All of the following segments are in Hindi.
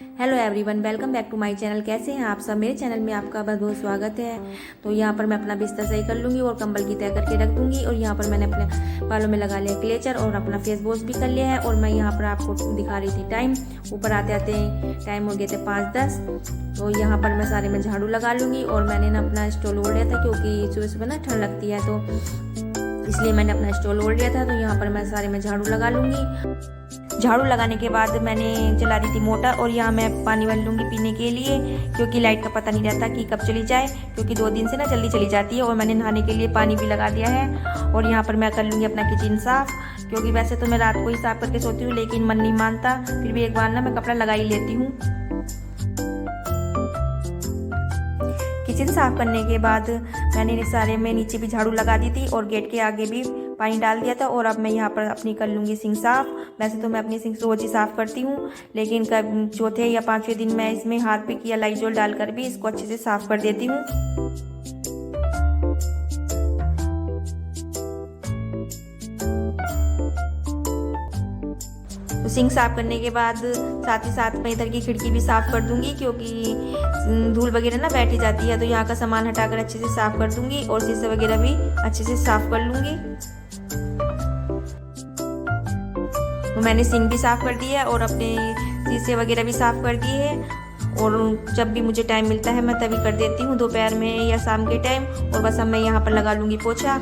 Hello everyone, welcome back to my channel. कैसे हैं आप सब? मेरे चैनल में आपका बहुत बहुत स्वागत है। तो यहाँ पर मैं अपना बिस्तर सही कर लूँगी और कंबल की तय करके रख दूँगी। और यहाँ पर मैंने अपने बालों में लगा लिया क्लेचर और अपना फेस वॉश भी कर लिया है। और मैं यहाँ पर आपको दिखा रही थी टाइम। ऊपर आते आते टाइम हो गए थे 5:10। तो यहाँ पर मैं सारे में झाड़ू लगा लूँगी। और मैंने ना अपना स्टॉल ओढ़ लिया था, क्योंकि सुबह सुबह ना ठंड लगती है, तो इसलिए मैंने अपना स्टॉल ओढ़ लिया था। तो यहाँ पर मैं सारे में झाड़ू लगा लूँगी। झाड़ू लगाने के बाद मैंने चला दी थी मोटर। और यहाँ मैं पानी भर लूँगी पीने के लिए, क्योंकि लाइट का पता नहीं रहता कि कब चली जाए, क्योंकि 2 दिन से ना जल्दी चली जाती है। और मैंने नहाने के लिए पानी भी लगा दिया है। और यहाँ पर मैं कर लूँगी अपना किचन साफ़, क्योंकि वैसे तो मैं रात को ही साफ़ करके सोती हूँ, लेकिन मन नहीं मानता, फिर भी एक बार ना मैं कपड़ा लगा ही लेती हूँ। किचन साफ़ करने के बाद मैंने सारे में नीचे भी झाड़ू लगा दी थी और गेट के आगे भी पानी डाल दिया था। और अब मैं यहाँ पर अपनी कर लूँगी सिंक साफ़। वैसे तो मैं अपनी सिंक रोज़ ही साफ़ करती हूँ, लेकिन कब चौथे या 5वें दिन मैं इसमें हार्पिक या लाइजोल डालकर भी इसको अच्छे से साफ़ कर देती हूँ। तो सिंक साफ़ करने के बाद साथ ही साथ मैं इधर की खिड़की भी साफ़ कर दूंगी, क्योंकि धूल वगैरह ना बैठी जाती है। तो यहाँ का सामान हटाकर अच्छे से साफ़ कर दूंगी और शीशे वगैरह भी अच्छे से साफ़ कर लूँगी। तो मैंने सिंक भी साफ़ कर दी है और अपने शीशे वगैरह भी साफ़ कर दिए हैं। और जब भी मुझे टाइम मिलता है मैं तभी कर देती हूँ, दोपहर में या शाम के टाइम। और बस अब मैं यहाँ पर लगा लूँगी पोछा।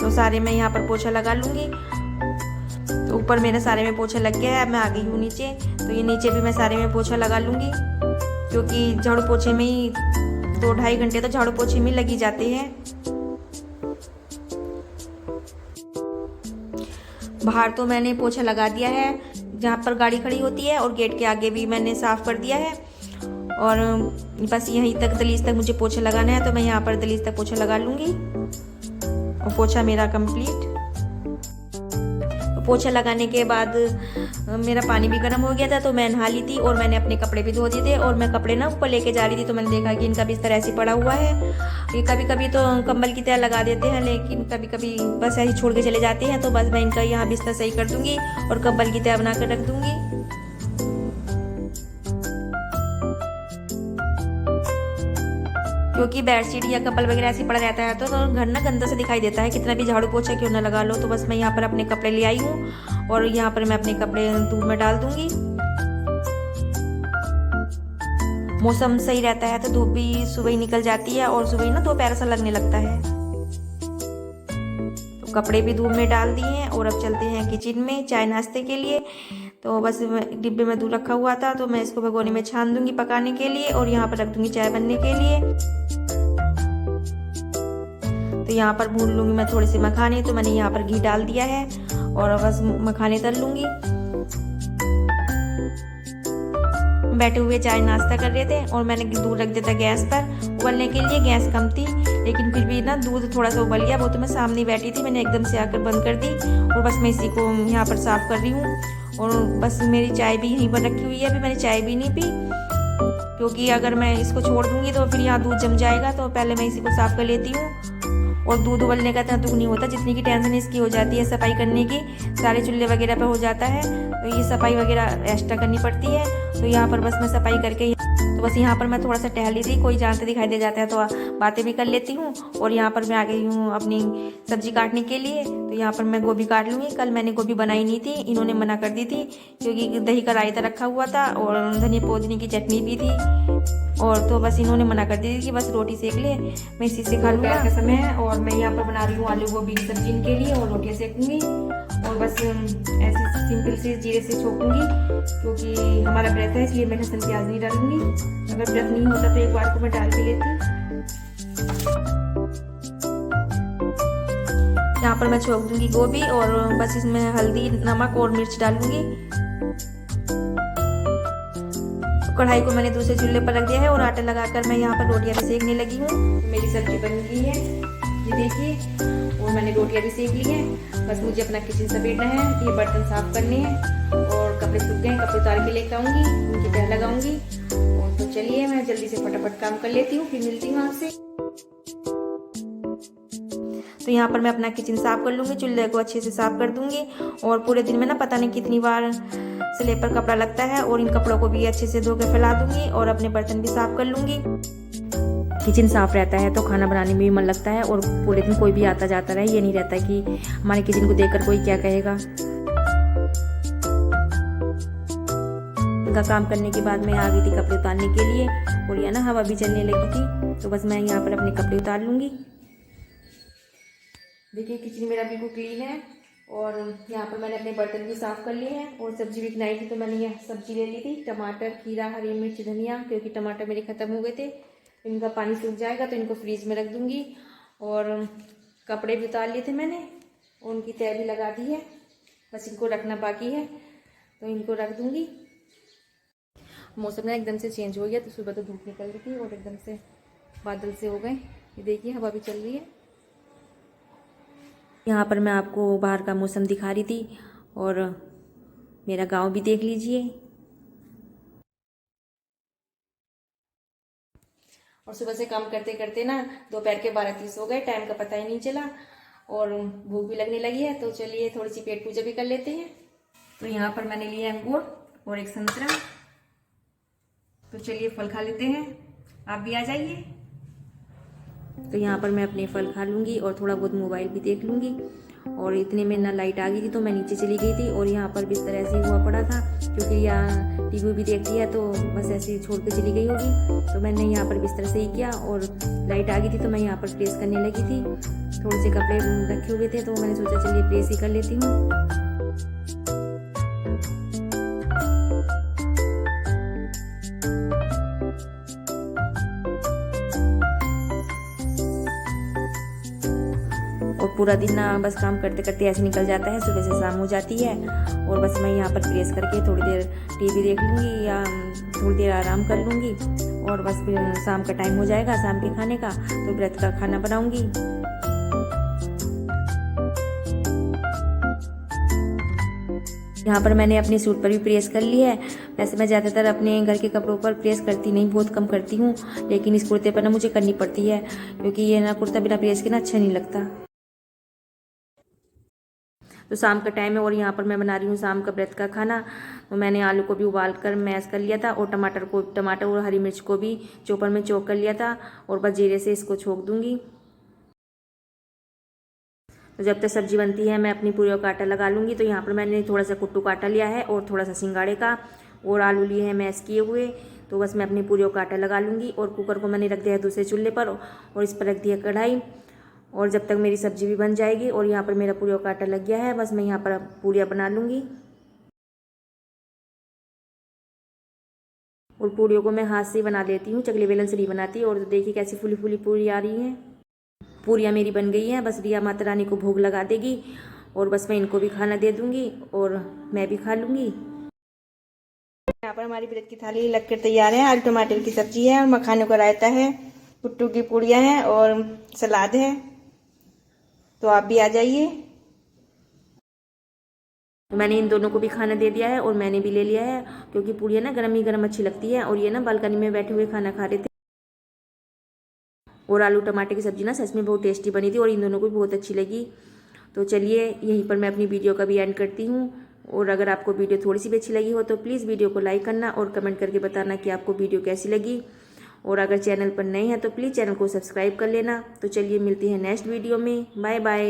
तो सारे मैं यहाँ पर पोछा लगा लूँगी। तो ऊपर मेरे सारे में पोछा लग गया है, मैं आ गई हूँ नीचे। तो ये नीचे भी मैं सारे में पोछा लगा लूँगी, क्योंकि झाड़ू पोछे में ही 2-2.5 घंटे तो झाड़ू पोछे में लग ही जाते हैं। बाहर तो मैंने पोछा लगा दिया है जहाँ पर गाड़ी खड़ी होती है, और गेट के आगे भी मैंने साफ़ कर दिया है। और बस यहीं तक दहलीज तक मुझे पोछा लगाना है, तो मैं यहाँ पर दहलीज तक पोछा लगा लूँगी और पोछा मेरा कंप्लीट। पोछा लगाने के बाद मेरा पानी भी गर्म हो गया था, तो मैं नहा ली थी और मैंने अपने कपड़े भी धो दिए थे। और मैं कपड़े ना ऊपर लेके जा रही थी, तो मैंने देखा कि इनका बिस्तर ऐसे पड़ा हुआ है। ये कभी कभी तो कंबल की तरह लगा देते हैं, लेकिन कभी कभी बस ऐसे छोड़ के चले जाते हैं। तो बस मैं इनका यहाँ बिस्तर सही कर दूंगी और कंबल की तरह बना कर रख दूंगी। क्योंकि बेडशीट या कंबल वगैरह ऐसे पड़ा रहता है तो घर ना गंदा से दिखाई देता है, कितना भी झाड़ू पोछा क्यों ना लगा लो। तो बस मैं यहाँ पर अपने कपड़े ले आई हूँ और यहाँ पर मैं अपने कपड़े धूप में डाल दूंगी। मौसम सही रहता है तो धूप भी सुबह ही निकल जाती है, और सुबह ही ना दोपहर सा लगने लगता है। तो कपड़े भी धूप में डाल दिए हैं और अब चलते हैं किचन में चाय नाश्ते के लिए। तो बस डिब्बे में दूध रखा हुआ था, तो मैं इसको भगोनी में छान दूंगी पकाने के लिए, और यहाँ पर रख दूंगी चाय बनने के लिए। तो यहाँ पर भून लूंगी मैं थोड़ी सी मखाने। तो मैंने यहाँ पर घी डाल दिया है और बस मखाने तल लूंगी। बैठे हुए चाय नाश्ता कर रहे थे और मैंने दूध रख दिया था गैस पर उबलने के लिए। गैस कम थी, लेकिन फिर भी ना दूध थोड़ा सा उबल गया। वो तो मैं सामने बैठी थी, मैंने एकदम से आकर बंद कर दी। और बस मैं इसी को यहाँ पर साफ कर रही हूँ। और बस मेरी चाय भी यहीं पर रखी हुई है। अभी मैंने चाय भी नहीं पी, क्योंकि अगर मैं इसको छोड़ दूंगी तो फिर यहाँ दूध जम जाएगा। तो पहले मैं इसी को साफ कर लेती हूँ। और दूध उबलने का इतना दुख नहीं होता जितनी की टेंशन इसकी हो जाती है सफाई करने की। सारे चूल्हे वगैरह पे हो जाता है, तो ये सफाई वगैरह एक्स्ट्रा करनी पड़ती है। तो यहाँ पर बस मैं सफाई करके तो बस यहाँ पर मैं थोड़ा सा टहली थी, कोई जानते दिखाई दे जाता है तो बातें भी कर लेती हूँ। और यहाँ पर मैं आ गई हूँ अपनी सब्जी काटने के लिए। तो यहाँ पर मैं गोभी काट लूँगी। कल मैंने गोभी बनाई नहीं थी, इन्होंने मना कर दी थी, क्योंकि दही का रायता रखा हुआ था और धनिया पुदीने की चटनी भी थी। और तो बस इन्होंने मना कर दी थी कि बस रोटी सेक ले, मैं इसी से खा लूँगा। का समय है और मैं यहाँ पर बना रही हूँ आलू गोभी की सब्जी इनके लिए, और रोटियाँ सेकूँगी। और बस ऐसे सिंपल से जीरे से छोकूँगी, क्योंकि हमारा व्रत है, इसलिए मैं लहसुन प्याज नहीं डालूंगी। अगर व्रत नहीं होता तो एक बार को मैं डाल भी लेती। यहाँ पर मैं छोक दूंगी गोभी और बस इसमें हल्दी नमक और मिर्च डालूंगी। कढ़ाई को मैंने दूसरे चूल्हे पर रख दिया है और आटा लगाकर मैं यहाँ पर रोटियां भी सेकने लगी हूँ। तो मेरी सब्जी बन गई है, ये देखिए। और मैंने रोटियां भी सेक ली हैं। बस मुझे अपना किचन समेटना है, ये बर्तन साफ करने हैं और कपड़े सूख गए, कपड़े उतार के लेकर आऊंगी, उनकी तह लगाऊंगी। और तो चलिए मैं जल्दी से फटाफट काम कर लेती हूँ, फिर मिलती हूँ आपसे। तो यहाँ पर मैं अपना किचन साफ़ कर लूँगी, चूल्हे को अच्छे से साफ़ कर दूँगी। और पूरे दिन में ना पता नहीं कितनी बार स्लेब पर कपड़ा लगता है, और इन कपड़ों को भी अच्छे से धो के फैला दूँगी और अपने बर्तन भी साफ़ कर लूँगी। किचन साफ़ रहता है तो खाना बनाने में भी मन लगता है, और पूरे दिन कोई भी आता जाता रहे, ये नहीं रहता कि हमारे किचन को देखकर कोई क्या कहेगा। इनका काम करने के बाद मैं आ गई थी कपड़े उतारने के लिए, और यह ना हवा भी चलने लगी थी, तो बस मैं यहाँ पर अपने कपड़े उतार लूँगी। देखिए किचन मेरा बिल्कुल क्लीन है, और यहाँ पर मैंने अपने बर्तन भी साफ़ कर लिए हैं। और सब्जी भी बनाई थी, तो मैंने यह सब्जी ले ली थी, टमाटर, खीरा, हरी मिर्च, धनिया, क्योंकि टमाटर मेरे ख़त्म हो गए थे। इनका पानी सूख जाएगा तो इनको फ्रीज में रख दूँगी। और कपड़े भी उतार लिए थे मैंने, और उनकी तह भी लगा दी है, बस इनको रखना बाकी है, तो इनको रख दूँगी। मौसम ना एकदम से चेंज हो गया, तो सुबह तो धूप निकल रही थी और एकदम से बादल से हो गए। ये देखिए हवा भी चल रही है। यहाँ पर मैं आपको बाहर का मौसम दिखा रही थी, और मेरा गांव भी देख लीजिए। और सुबह से काम करते करते ना दोपहर के 12:30 हो गए, टाइम का पता ही नहीं चला, और भूख भी लगने लगी है। तो चलिए थोड़ी सी पेट पूजा भी कर लेते हैं। तो यहाँ पर मैंने लिया अंगूर और एक संतरा, तो चलिए फल खा लेते हैं, आप भी आ जाइए। तो यहाँ पर मैं अपने फल खा लूँगी और थोड़ा बहुत मोबाइल भी देख लूँगी। और इतने में ना लाइट आ गई थी, तो मैं नीचे चली गई थी, और यहाँ पर बिस्तर ऐसे ही हुआ पड़ा था, क्योंकि यहाँ टीवी भी देख लिया, तो बस ऐसे ही छोड़ के चली गई होगी। तो मैंने यहाँ पर बिस्तर से ही किया, और लाइट आ गई थी तो मैं यहाँ पर प्रेस करने लगी थी। थोड़े से कपड़े रखे हुए थे, तो मैंने सोचा चलिए प्रेस ही कर लेती हूँ। और पूरा दिन ना बस काम करते करते ऐसे निकल जाता है, सुबह से शाम हो जाती है। और बस मैं यहाँ पर प्रेस करके थोड़ी देर टीवी देख लूँगी या थोड़ी देर आराम कर लूँगी, और बस फिर शाम का टाइम हो जाएगा शाम के खाने का, तो व्रत का खाना बनाऊँगी। यहाँ पर मैंने अपने सूट पर भी प्रेस कर ली है। वैसे मैं ज़्यादातर अपने घर के कपड़ों पर प्रेस करती नहीं, बहुत कम करती हूँ, लेकिन इस कुर्ते पर ना मुझे करनी पड़ती है, क्योंकि ये ना कुर्ता बिना प्रेस के ना अच्छा नहीं लगता। तो शाम का टाइम है, और यहाँ पर मैं बना रही हूँ शाम का व्रत का खाना। तो मैंने आलू को भी उबाल कर मैश कर लिया था, और टमाटर और हरी मिर्च को भी चॉपर में चॉप कर लिया था, और बस जीरे से इसको छोक दूंगी। तो जब तक सब्जी बनती है मैं अपनी पूरियों का आटा लगा लूँगी। तो यहाँ पर मैंने थोड़ा सा कुट्टू का आटा लिया है, और थोड़ा सा सिंगाड़े का, और आलू लिए हैं मैश किए हुए। तो बस मैं अपनी पूरियों का आटा लगा लूँगी। और कुकर को मैंने रख दिया है दूसरे चूल्हे पर, और इस पर रख दिया कढ़ाई। और जब तक मेरी सब्जी भी बन जाएगी, और यहाँ पर मेरा पूरियों का आटा लग गया है, बस मैं यहाँ पर पूरियाँ बना लूँगी। और पूरियों को मैं हाथ से ही बना लेती हूँ, चकले बेलन से नहीं बनाती। और तो देखिए कैसी फूली फूली पूरी आ रही हैं। पूरियाँ मेरी बन गई हैं, बस रिया माता रानी को भोग लगा देगी, और बस मैं इनको भी खाना दे दूँगी, और मैं भी खा लूँगी। यहाँ पर हमारी व्रत की थाली लगकर तैयार है। आलू टमाटर की सब्जी है, और मखानों का रायता है, कुट्टू की पूड़ियाँ हैं, और सलाद है। तो आप भी आ जाइए। तो मैंने इन दोनों को भी खाना दे दिया है, और मैंने भी ले लिया है, क्योंकि पूड़ियाँ ना गर्म ही गर्म अच्छी लगती है। और ये ना बालकनी में बैठे हुए खाना खा रहे थे। और आलू टमाटर की सब्जी ना सच में बहुत टेस्टी बनी थी, और इन दोनों को भी बहुत अच्छी लगी। तो चलिए यहीं पर मैं अपनी वीडियो का भी एंड करती हूँ। और अगर आपको वीडियो थोड़ी सी भी अच्छी लगी हो तो प्लीज़ वीडियो को लाइक करना, और कमेंट करके बताना कि आपको वीडियो कैसी लगी। और अगर चैनल पर नए हैं तो प्लीज़ चैनल को सब्सक्राइब कर लेना। तो चलिए मिलती है नेक्स्ट वीडियो में। Bye bye.